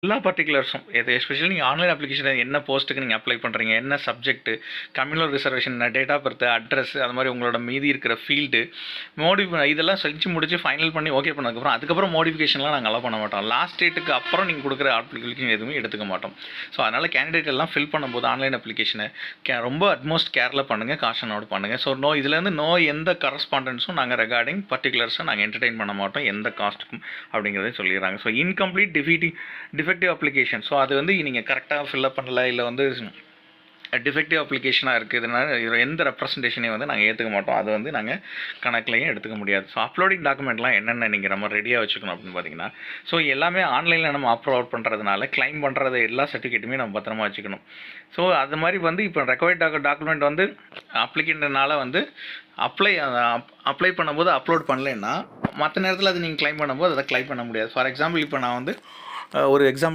எல்லா பர்ட்டிகுலர்ஸும் எது எஸ்பெஷலி நீங்கள் ஆன்லைன் அப்ளிகேஷன் என்ன போஸ்ட்டுக்கு நீங்கள் அப்ளை பண்ணுறீங்க, என்ன subject, communal reservation, date of birth, address, அது மாதிரி உங்களோட மீதி இருக்கிற ஃபீல்டு இதெல்லாம் செஞ்சு முடிச்சு ஃபைனல் பண்ணி ஓகே பண்ணதுக்கப்புறம் அதுக்கப்புறம் மோடிஃபிகேஷன்லாம் நாங்கள் அலோவ் பண்ண மாட்டோம். லாஸ்ட் டேட்டுக்கு அப்புறம் நீங்கள் கொடுக்குற அப்ளிகேஷன் எதுவுமே எடுத்துக்க மாட்டோம். ஸோ அதனால் கேண்டிடேட் எல்லாம் ஃபில் பண்ணும்போது ஆன்லைன் அப்ளிகேஷனை ரொம்ப அட்மோஸ்ட் கேரில் பண்ணுங்கள், காஷனோடு பண்ணுங்கள். ஸோ இதுலேருந்து எந்த கரஸ்பாண்டன்ஸும் நாங்கள் ரெகார்டிங் பர்டிகுலர்ஸை நாங்கள் என்டர்டெயின் பண்ண மாட்டோம் எந்த காஸ்ட்டுக்கும் அப்படிங்கிறதையும் சொல்லிடுறாங்க. So incomplete defective application. So அது நீங்கள் கரெக்டாக ஃபில்அப் பண்ணல, இல்லை டிஃபெக்டிவ் அப்ளிகேஷனாக இருக்குதுனால எந்த ரெப்ரசன்டேஷனையும் நாங்கள் ஏற்றுக்க மாட்டோம். அது நாங்கள் கணக்குலையும் எடுத்துக்க முடியாது. ஸோ அப்லோடிங் டாக்குமெண்ட்லாம் என்னென்ன நீங்கள் நம்ம ரெடியாக வச்சுக்கணும் அப்படின்னு பார்த்தீங்கன்னா, ஸோ எல்லாமே ஆன்லைனில் நம்ம அப்லோட் பண்ணுறதுனால கிளைம் பண்ணுறது எல்லா சர்டிஃபிகேட்டுமே நம்ம பத்திரமா வச்சுக்கணும். ஸோ அது மாதிரி இப்போ ரெக்வயர்ட் டாக்குமெண்ட் அப்ளிகேண்டனால அப்ளை பண்ணும்போது அப்லோட் பண்ணலைன்னா மற்ற நேரத்தில் அது நீங்கள் கிளைம் பண்ணும்போது அதை கிளைம் பண்ண முடியாது. ஃபார் எக்ஸாம்பிள் இப்போ நான் ஒரு எக்ஸாம்பிள்